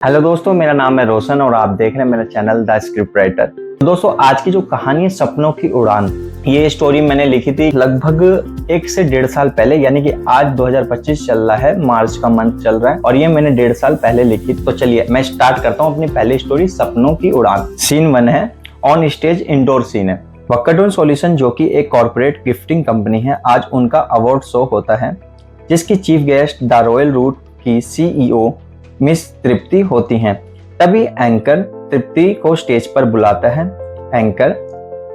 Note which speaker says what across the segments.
Speaker 1: Hello दोस्तों, मेरा नाम है रोशन और आप देख रहे हैं मेरा चैनल द स्क्रिप्ट राइटर। दोस्तों, आज की जो कहानी है सपनों की उड़ान, ये स्टोरी मैंने लिखी थी लगभग 1 से 1.5 साल पहले, यानी कि आज 2025 चल रहा है, मार्च का मंथ चल रहा है और ये मैंने 1.5 साल पहले लिखी। तो चलिए मैं स्टार्ट करता हूँ अपनी पहली स्टोरी, सपनों की उड़ान। सीन 1 है, ऑन स्टेज इंडोर सीन है। वक्कटून सॉल्यूशन जो कि एक कॉर्पोरेट गिफ्टिंग कंपनी है, आज उनका अवार्ड शो होता है जिसकी chief guest the Royal Route की सीईओ मिस तृप्ति होती हैं। तभी एंकर तृप्ति को स्टेज पर बुलाता है। एंकर,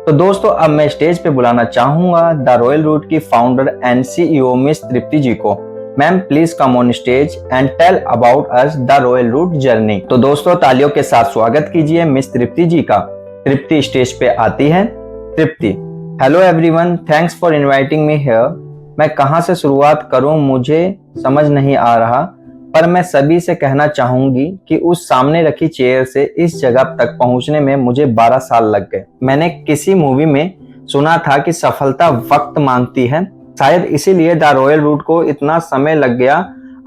Speaker 1: तो दोस्तों अब मैं स्टेज पे बुलाना चाहूंगा द रॉयल रूट की founder and CEO miss Tripti ji को। Ma'am please come on stage and tell about us the Royal Route journey. तो दोस्तों तालियों के साथ स्वागत कीजिए मिस तृप्ति जी का। तृप्ति स्टेज पे आती है। Tripti, hello everyone, thanks for inviting me here. मैं कहां से शुरुआत करूं मुझे समझ नहीं आ रहा, पर मैं सभी से कहना चाहूंगी कि उस सामने रखी चेयर से इस जगह तक पहुंचने में मुझे 12 साल लग गए। मैंने किसी मूवी में सुना था कि सफलता वक्त मांगती है, शायद इसीलिए द रॉयल रूट को इतना समय लग गया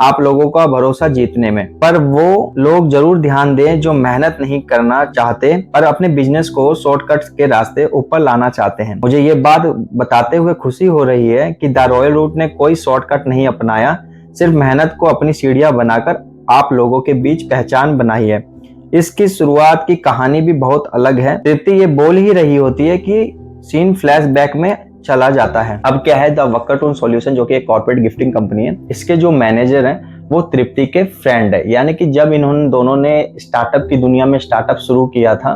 Speaker 1: आप लोगों का भरोसा जीतने में। पर वो लोग जरूर ध्यान दें जो मेहनत नहीं करना चाहते पर अपने बिजनेस को शॉर्टकट्स के रास्ते ऊपर लाना चाहते हैं। मुझे ये बात बताते हुए खुशी हो रही है कि द रॉयल रूट ने कोई शॉर्टकट नहीं अपनाया, सिर्फ मेहनत को अपनी सीढ़ियां बनाकर आप लोगों के बीच पहचान बनाई है। इसकी शुरुआत की कहानी भी बहुत अलग है। तृप्ति ये बोल ही रही होती है कि सीन फ्लैशबैक में चला जाता है। अब क्या है, द वक्कटून सॉल्यूशन जो कि एक कॉर्पोरेट गिफ्टिंग कंपनी है, इसके जो मैनेजर हैं वो तृप्ति के फ्रेंड है। यानी कि जब इन्होंने दोनों ने स्टार्टअप की दुनिया में स्टार्टअप शुरू किया था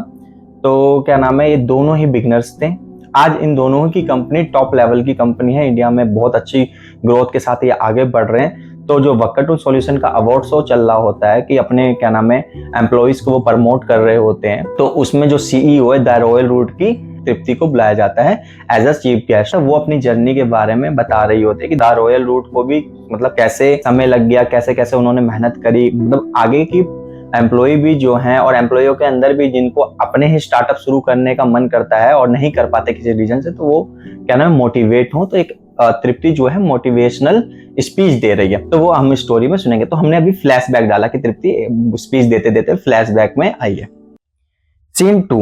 Speaker 1: तो क्या नाम है, ये दोनों ही बिगनर्स थे। आज इन दोनों की कंपनी टॉप लेवल की कंपनी है, इंडिया में बहुत अच्छी ग्रोथ के साथ ये आगे बढ़ रहे हैं। तो जो वक्कटून सॉल्यूशन का अवार्ड शो चल रहा होता है कि अपने क्या नाम है एम्प्लॉइज को वो प्रमोट कर रहे होते हैं, तो उसमें जो सीईओ है द रॉयल रूट की तृप्ति को बुलाया जाता है एज अ चीफ गेस्ट। वो अपनी जर्नी के बारे में बता रही होती है कि द रॉयल रूट को भी मतलब कैसे समय लग गया, कैसे कैसे उन्होंने मेहनत करी, मतलब आगे की एम्प्लॉय भी जो हैं और एम्प्लॉयों के अंदर भी जिनको अपने ही स्टार्टअप शुरू करने का मन करता है और नहीं कर पाते किसी रीजन से, तो वो क्या नाम है मोटिवेट हो। तो एक तृप्ति जो है मोटिवेशनल स्पीच दे रही है, तो वो हम स्टोरी में सुनेंगे। तो हमने अभी फ्लैशबैक डाला कि तृप्ति स्पीच देते देते फ्लैशबैक में आई है। सीन 2,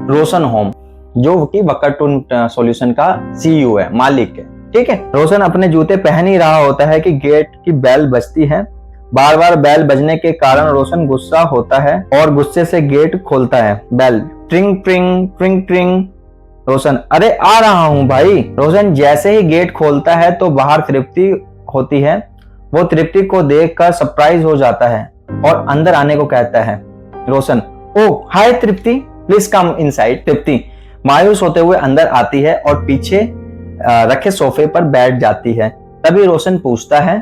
Speaker 1: रोशन होम जो कि वक्कटून सॉल्यूशन का सीईओ है, मालिक है। ठीक है, रोशन अपने जूते पहन ही रहा होता है कि गेट की बेल बजती है। बार बार बेल बजने के कारण रोशन गुस्सा होता है और गुस्से से गेट खोलता है। बेल ट्रिंग ट्रिंग ट्रिंग ट्रिंग। रोशन, अरे आ रहा हूं भाई। रोशन जैसे ही गेट खोलता है तो बाहर तृप्ति होती है। वो तृप्ति को देखकर सरप्राइज हो जाता है और अंदर आने को कहता है। रोशन, ओह हाय तृप्ति, प्लीज कम इनसाइड। तृप्ति मायूस होते हुए अंदर आती है और पीछे रखे सोफे पर बैठ जाती है। तभी रोशन पूछता है,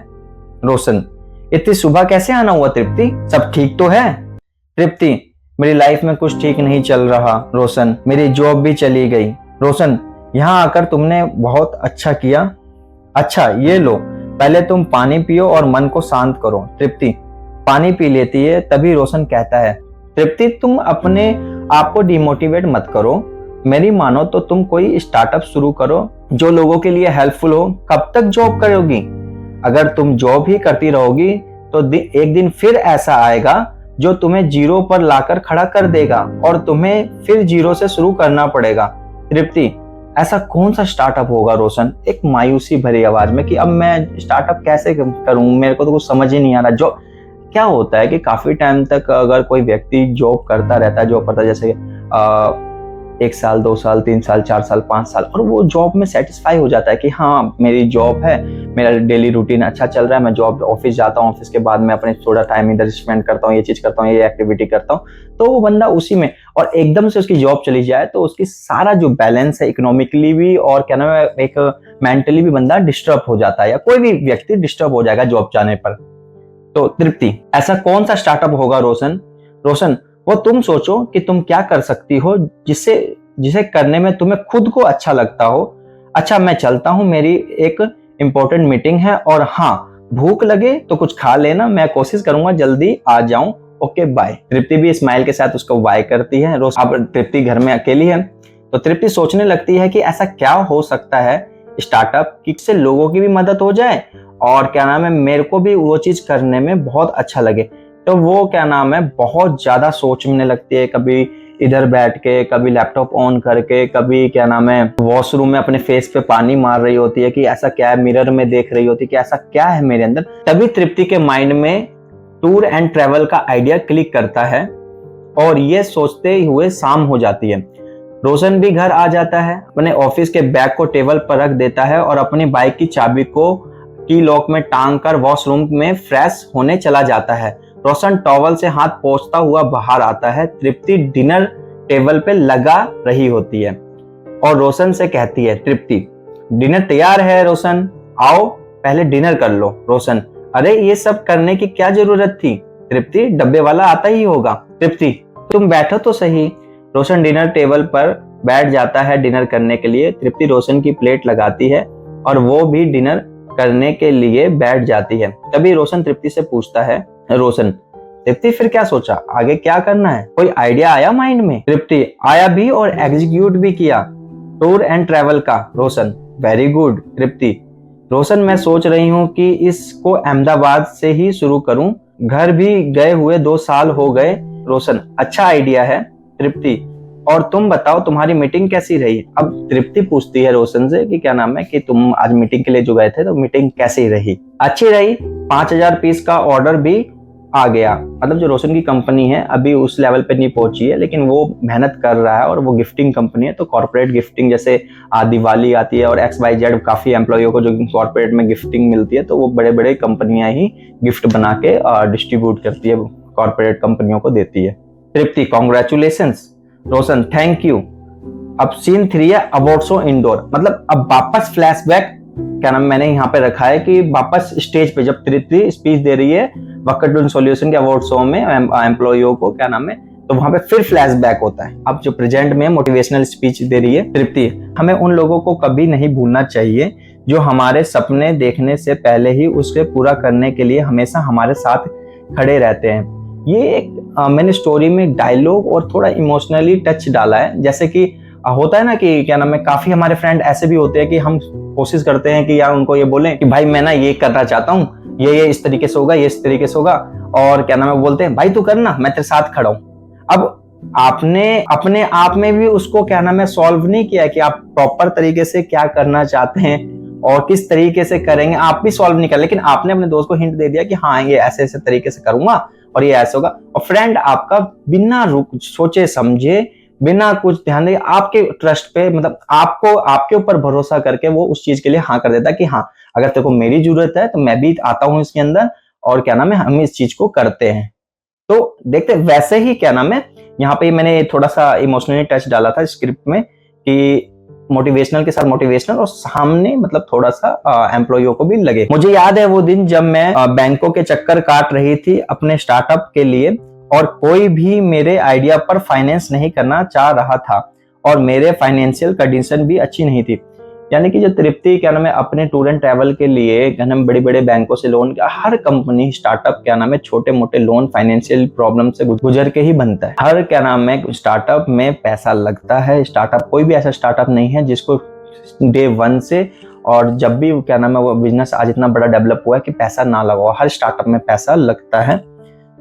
Speaker 1: रोशन इतनी सुबह कैसे आना हुआ तृप्ति, सब ठीक तो है? तृप्ति, मेरी लाइफ में कुछ ठीक नहीं चल रहा रोशन, मेरी जॉब भी चली गई। रोशन, यहाँ आकर तुमने बहुत अच्छा किया। अच्छा ये लो, पहले तुम पानी पियो और मन को शांत करो। तृप्ति पानी पी लेती है। तभी रोशन कहता है, तृप्ति तुम अपने आप को डिमोटिवेट मत करो, मेरी मानो तो तुम कोई स्टार्टअप शुरू करो जो लोगों के लिए हेल्पफुल हो। कब तक जॉब करोगी? अगर तुम जॉब ही करती रहोगी तो एक दिन फिर ऐसा आएगा जो तुम्हें जीरो पर लाकर खड़ा कर देगा और तुम्हें फिर जीरो से शुरू करना पड़ेगा। तृप्ति, ऐसा कौन सा स्टार्टअप होगा रोशन, एक मायूसी भरी आवाज में, कि अब मैं स्टार्टअप कैसे करूं, मेरे को तो कुछ समझ ही नहीं आ रहा। जो क्या होता है कि काफी टाइम तक अगर कोई व्यक्ति जॉब करता रहता है, जॉब करता है जैसे 1 साल 2 साल 3 साल 4 साल 5 साल, और वो जॉब में सेटिस्फाई हो जाता है कि हाँ मेरी जॉब है, मेरा डेली रूटीन अच्छा चल रहा है, मैं जॉब ऑफिस जाता हूँ, ऑफिस के बाद मैं अपने थोड़ा टाइम इधर स्पेंड करता हूँ, ये चीज करता हूँ, ये एक्टिविटी करता हूँ, तो वो बंदा उसी में, और एकदम से उसकी जॉब चली जाए तो उसकी सारा जो बैलेंस है इकोनॉमिकली भी और क्या नाम है एक मेंटली भी बंदा डिस्टर्ब हो जाता है, या कोई भी व्यक्ति डिस्टर्ब हो जाएगा जॉब जाने पर। तो तृप्ति, ऐसा कौन सा स्टार्टअप होगा रोशन? रोशन, वो तुम सोचो कि तुम क्या कर सकती हो जिसे करने में तुम्हें खुद को अच्छा लगता हो। अच्छा मैं चलता हूँ, मेरी एक इम्पोर्टेंट मीटिंग है, और हाँ भूख लगे तो कुछ खा लेना, मैं कोशिश करूंगा जल्दी आ जाऊं, ओके बाय। तृप्ति भी स्माइल के साथ उसको बाय करती है। अब तृप्ति घर में अकेली है तो तृप्ति सोचने लगती है कि ऐसा क्या हो सकता है स्टार्टअप जिससे लोगों की भी मदद हो जाए और क्या नाम है मेरे को भी वो चीज करने में बहुत अच्छा लगे। तो वो क्या नाम है बहुत ज्यादा सोचने लगती है, कभी इधर बैठ के, कभी लैपटॉप ऑन करके, कभी क्या नाम है वॉशरूम में अपने फेस पे पानी मार रही होती है कि ऐसा क्या है, मिरर में देख रही होती है कि ऐसा क्या है मेरे अंदर। तभी तृप्ति के माइंड में टूर एंड ट्रेवल का आइडिया क्लिक करता है और ये सोचते हुए शाम हो जाती है। रोशन भी घर आ जाता है, अपने ऑफिस के बैग को टेबल पर रख देता है और अपनी बाइक की चाबी को की लॉक में टांग कर वॉशरूम में फ्रेश होने चला जाता है। रोशन टॉवल से हाथ पोंछता हुआ बाहर आता है। तृप्ति डिनर टेबल पे लगा रही होती है और रोशन से कहती है, तृप्ति डिनर तैयार है रोशन, आओ पहले डिनर कर लो। रोशन, अरे ये सब करने की क्या जरूरत थी? तृप्ति, डब्बे वाला आता ही होगा। तृप्ति, तुम बैठो तो सही। रोशन डिनर टेबल पर बैठ जाता है डिनर करने के लिए। तृप्ति रोशन की प्लेट लगाती है और वो भी डिनर करने के लिए बैठ जाती है। तभी रोशन तृप्ति से पूछता है, रोशन तृप्ति फिर क्या सोचा, आगे क्या करना है? कोई आइडिया आया माइंड में? तृप्ति, आया भी और एग्जीक्यूट भी किया, टूर एंड ट्रैवल का। रोशन, वेरी गुड। तृप्ति, रोशन मैं सोच रही हूँ कि इसको अहमदाबाद से ही शुरू करूं, घर भी गए हुए 2 साल हो गए। रोशन, अच्छा आइडिया है। तृप्ति, और तुम बताओ तुम्हारी मीटिंग कैसी रही? अब तृप्ति पूछती है रोशन से कि क्या नाम है कि तुम आज मीटिंग के लिए जो गए थे तो मीटिंग कैसी रही? अच्छी रही, 5000 पीस का ऑर्डर भी आ गया। मतलब जो रोशन की कंपनी है अभी उस लेवल पे नहीं पहुंची है, लेकिन वो मेहनत कर रहा है और वो गिफ्टिंग कंपनी है, तो कॉर्पोरेट गिफ्टिंग जैसे दिवाली आती है और XYZ काफी एम्प्लॉइयों को जो कॉर्पोरेट में गिफ्टिंग मिलती है, तो वो बड़े बड़े कंपनियां ही गिफ्ट बना के डिस्ट्रीब्यूट करती है, कॉर्पोरेट कंपनियों को देती है। तृप्ति, कॉन्ग्रेचुलेशंस। Roshan, thank you. अब सीन 3 है अवार्ड शो इंडोर। मतलब अब वापस फ्लैशबैक क्या नाम मैंने यहाँ पे रखा है कि वापस स्टेज पे जब तृप्ति स्पीच दे रही है वक्रतुंड सॉल्यूशन के अवार्ड शो में एम्प्लॉइयों को क्या नाम है, तो वहां पे फिर फ्लैशबैक होता है। अब जो प्रेजेंट में मोटिवेशनल स्पीच दे रही है तृप्ति, हमें उन लोगों को कभी नहीं भूलना चाहिए जो हमारे सपने देखने से पहले ही उसके पूरा करने के लिए हमेशा हमारे साथ खड़े रहते हैं। ये एक मैंने स्टोरी में डायलॉग और थोड़ा इमोशनली टच डाला है। जैसे कि होता है ना कि क्या नाम है, काफी हमारे फ्रेंड ऐसे भी होते हैं कि हम कोशिश करते हैं कि यार उनको ये बोलें कि भाई मैं ना ये करना चाहता हूँ, ये इस तरीके से होगा, ये इस तरीके से होगा, और क्या नाम है बोलते हैं भाई तू करना, मैं तेरे साथ खड़ा हूँ। अब आपने अपने आप में भी उसको क्या नाम है सॉल्व नहीं किया कि आप प्रॉपर तरीके से क्या करना चाहते हैं और किस तरीके से करेंगे, आप भी सॉल्व नहीं कर, लेकिन आपने अपने दोस्त को हिंट दे दिया कि हाँ ये ऐसे ऐसे तरीके से करूंगा और ये ऐसे होगा, और फ्रेंड आपका बिना सोचे समझे, बिना कुछ ध्यान दे, आपके ट्रस्ट पे, मतलब आपको आपके ऊपर भरोसा करके वो उस चीज के लिए हाँ कर देता है कि हाँ अगर तेरे को मेरी जरूरत है तो मैं भी आता हूँ इसके अंदर, और क्या नाम है हम इस चीज को करते हैं। तो देखते वैसे ही क्या नाम है यहाँ पे मैंने थोड़ा सा इमोशनली टच डाला था स्क्रिप्ट में कि मोटिवेशनल के साथ मोटिवेशनल और सामने मतलब थोड़ा सा एम्प्लॉइयों को भी लगे। मुझे याद है वो दिन जब मैं बैंकों के चक्कर काट रही थी अपने स्टार्टअप के लिए और कोई भी मेरे आइडिया पर फाइनेंस नहीं करना चाह रहा था और मेरे फाइनेंशियल कंडीशन भी अच्छी नहीं थी। यानी कि जो तृप्ति क्या नाम है अपने टूर एंड ट्रैवल के लिए क्या नाम बड़े बड़े बैंकों से लोन, हर कंपनी स्टार्टअप क्या नाम है छोटे मोटे लोन फाइनेंशियल प्रॉब्लम से गुजर के ही बनता है। हर क्या नाम है स्टार्टअप में पैसा लगता है। स्टार्टअप कोई भी ऐसा स्टार्टअप नहीं है जिसको डे 1 से और जब भी क्या नाम है वो बिजनेस आज इतना बड़ा डेवलप हुआ है कि पैसा ना लगा हो। हर स्टार्टअप में पैसा लगता है।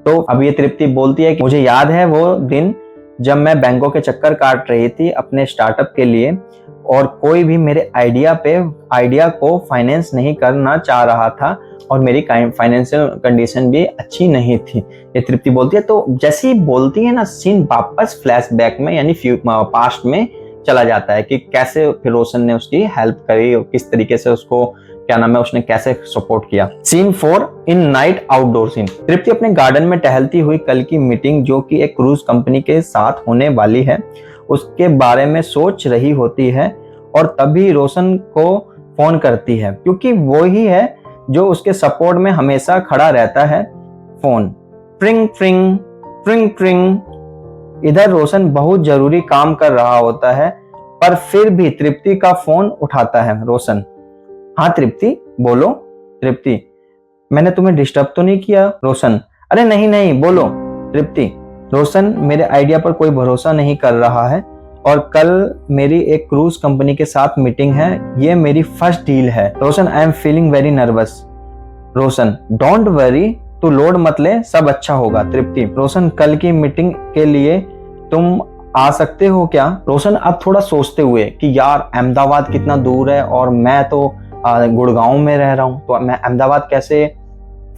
Speaker 1: तो अब ये तृप्ति बोलती है कि मुझे याद है वो दिन जब मैं बैंकों के चक्कर काट रही थी अपने स्टार्टअप के लिए और कोई भी मेरे आइडिया को फाइनेंस नहीं करना चाह रहा था और मेरी फाइनेंशियल कंडीशन भी अच्छी नहीं थी। ये तृप्ति बोलती है। तो जैसे ही बोलती है ना सीन वापस फ्लैशबैक में यानी पास्ट में चला जाता है कि कैसे फिर रोशन ने उसकी हेल्प करी और किस तरीके से उसको क्या नाम है उसने कैसे सपोर्ट किया। Scene 4 in night outdoor scene. Tripti अपने गार्डन में टहलती हुई कल की मीटिंग जो कि एक क्रूज कंपनी के साथ होने वाली है उसके बारे में सोच रही होती है और तभी रोशन को फोन करती है क्योंकि वो ही है जो उसके सपोर्ट में हमेशा खड़ा रहता है। फोन ट्रिंग ट्रिंग ट्रिंग ट्रिंग। इधर रोशन बहुत जरूरी काम कर रहा होता है पर फिर भी तृप्ति का फोन उठाता है। रोशन, हाँ तृप्ति बोलो। तृप्ति, मैंने तुम्हें डिस्टर्ब तो नहीं किया? रोशन, अरे नहीं नहीं बोलो। तृप्ति, रोशन मेरे आइडिया पर कोई भरोसा नहीं कर रहा है और कल मेरी एक क्रूज कंपनी के साथ मीटिंग है। ये मेरी फर्स्ट डील है। Roshan, I am feeling very nervous. Roshan, don't worry, तू लोड मत ले, सब अच्छा होगा। तृप्ति, रोशन कल की मीटिंग के लिए तुम आ सकते हो क्या? रोशन अब थोड़ा सोचते हुए कि यार अहमदाबाद कितना दूर है और मैं तो गुड़गांव में रह रहा हूँ, तो मैं अहमदाबाद कैसे?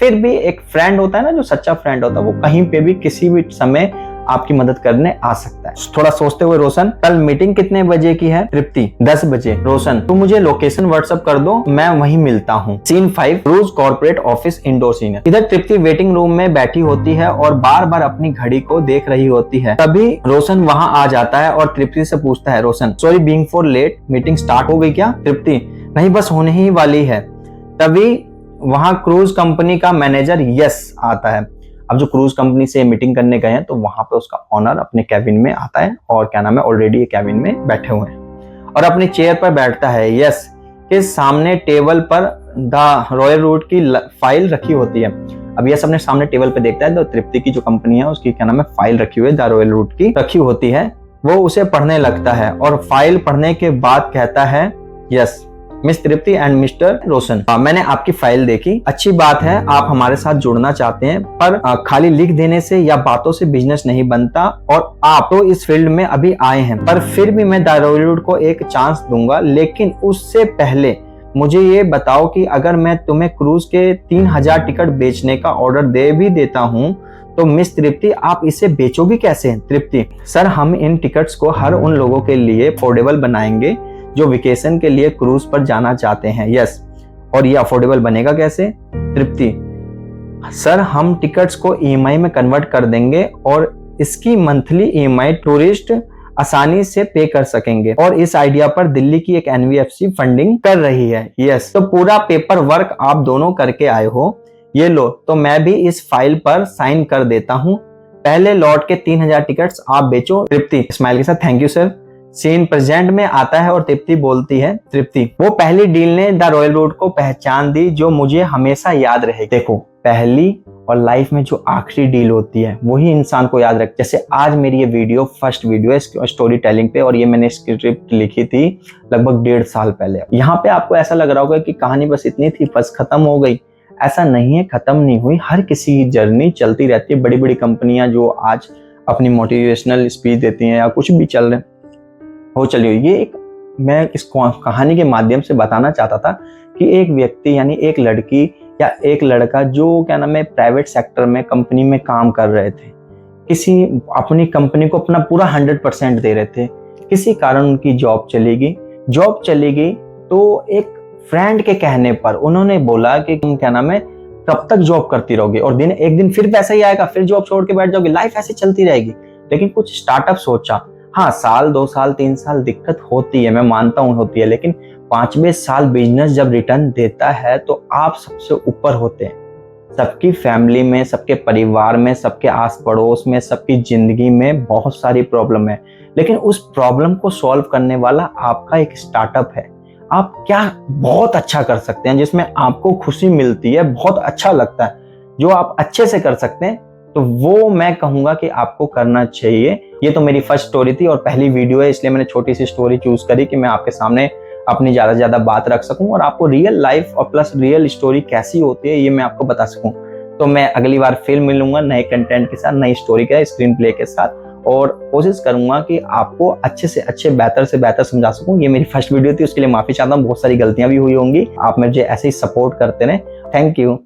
Speaker 1: फिर भी एक फ्रेंड होता है ना, जो सच्चा फ्रेंड होता है, वो कहीं पे भी किसी भी समय आपकी मदद करने आ सकता है। थोड़ा सोचते हुए रोशन, कल मीटिंग कितने बजे की है? तृप्ति, 10 बजे। रोशन, तू मुझे लोकेशन व्हाट्सएप कर दो, मैं वहीं मिलता हूँ। Scene 5, cruise corporate office indoor scene. इधर तृप्ति वेटिंग रूम में बैठी होती है और बार बार अपनी घड़ी को देख रही होती है। तभी रोशन वहां आ जाता है और तृप्ति से पूछता है, Roshan sorry being for late, meeting start हो गई क्या? तृप्ति, नहीं बस होने ही वाली है। तभी वहां क्रूज कंपनी का मैनेजर यस आता है। अब जो क्रूज कंपनी से मीटिंग करने गए हैं तो वहां पे उसका ऑनर अपने कैबिन में आता है और क्या नाम है, ऑलरेडी कैबिन में बैठे हुए हैं और अपनी चेयर पर बैठता है। यस के सामने टेबल पर द रॉयल रूट की फाइल रखी होती है। अब यस अपने सामने टेबल पे देखता है तो तृप्ति की जो कंपनी है उसकी क्या नाम है, फाइल रखी हुई है, द रॉयल रूट की रखी होती है। वो उसे पढ़ने लगता है और फाइल पढ़ने के बाद कहता है, yes miss Tripti and mister Roshan, मैंने आपकी फाइल देखी, अच्छी बात है आप हमारे साथ जुड़ना चाहते हैं, पर खाली लिख देने से या बातों से बिजनेस नहीं बनता और आप तो इस फील्ड में अभी आए हैं, पर फिर भी मैं द रॉयल रूट को एक चांस दूंगा। लेकिन उससे पहले मुझे ये बताओ कि अगर मैं तुम्हें क्रूज के 3000 टिकट बेचने का ऑर्डर दे भी देता हूँ तो मिस तृप्ति आप इसे बेचोगी कैसे? तृप्ति, सर हम इन टिकट्स को हर उन लोगों के लिए अफोर्डेबल बनाएंगे जो वेकेशन के लिए क्रूज पर जाना चाहते हैं। यस, और ये अफोर्डेबल बनेगा कैसे? तृप्ति, सर हम टिकट्स को ईएमआई में कन्वर्ट कर देंगे और इसकी मंथली ईएमआई टूरिस्ट आसानी से पे कर सकेंगे और इस आइडिया पर दिल्ली की एक एनबीएफसी फंडिंग कर रही है। यस, तो पूरा पेपर वर्क आप दोनों करके आए हो, ये लो, तो मैं भी इस फाइल पर साइन कर देता हूँ, पहले लॉट के 3000 टिकट्स आप बेचो। तृप्ति स्माइल के साथ, thank you sir. Scene present में आता है और तृप्ति बोलती है, तृप्ति, वो पहली डील ने द रॉयल रूट को पहचान दी जो मुझे हमेशा याद रहेगी। देखो, पहली और लाइफ में जो आखिरी डील होती है वही इंसान को याद रख। जैसे आज मेरी ये वीडियो फर्स्ट वीडियो है स्टोरी टेलिंग पे और ये मैंने स्क्रिप्ट लिखी थी लगभग 1.5 साल पहले। यहाँ पे आपको ऐसा लग रहा होगा कि कहानी बस इतनी थी, बस खत्म हो गई। ऐसा नहीं है, खत्म नहीं हुई, हर किसी की जर्नी चलती रहती है। बड़ी बड़ी कंपनियां जो आज अपनी मोटिवेशनल स्पीच देती हैं या कुछ भी चल रहे हो, चलिए ये एक मैं इस कहानी के माध्यम से बताना चाहता था कि एक व्यक्ति यानी एक लड़की या एक लड़का जो क्या नाम है प्राइवेट सेक्टर में कंपनी में काम कर रहे थे, किसी अपनी कंपनी को अपना पूरा 100% दे रहे थे, किसी कारण उनकी जॉब चली गई तो एक फ्रेंड के कहने पर उन्होंने बोला कि तुम क्या नाम है कब तक जॉब करती रहोगे और एक दिन फिर पैसा ही आएगा, फिर जॉब छोड़ के बैठ जाओगे, लाइफ ऐसे चलती रहेगी। लेकिन कुछ स्टार्टअप सोचा, हाँ साल 2 साल 3 साल दिक्कत होती है, मैं मानता हूँ होती है, लेकिन 5वें साल बिजनेस जब रिटर्न देता है तो आप सबसे ऊपर होते हैं। सबकी फैमिली में, सबके परिवार में, सबके आस पड़ोस में, सबकी जिंदगी में बहुत सारी प्रॉब्लम है, लेकिन उस प्रॉब्लम को सॉल्व करने वाला आपका एक स्टार्टअप है। आप क्या बहुत अच्छा कर सकते हैं जिसमें आपको खुशी मिलती है, बहुत अच्छा लगता है, जो आप अच्छे से कर सकते हैं, तो वो मैं कहूंगा कि आपको करना चाहिए। ये तो मेरी फर्स्ट स्टोरी थी और पहली वीडियो है, इसलिए मैंने छोटी सी स्टोरी चूज करी कि मैं आपके सामने अपनी ज्यादा से ज्यादा बात रख सकूं और आपको रियल लाइफ और प्लस रियल स्टोरी कैसी होती है ये मैं आपको बता सकूं। तो मैं अगली बार फिर मिलूंगा नए कंटेंट के साथ, नई स्टोरी के स्क्रीन प्ले के साथ, और कोशिश करूंगा कि आपको अच्छे से अच्छे, बेहतर से बेहतर समझा सकूं। ये मेरी फर्स्ट वीडियो थी, उसके लिए माफी चाहता हूँ, बहुत सारी गलतियां भी हुई होंगी। आप मुझे ऐसे ही सपोर्ट करते रहे। Thank you.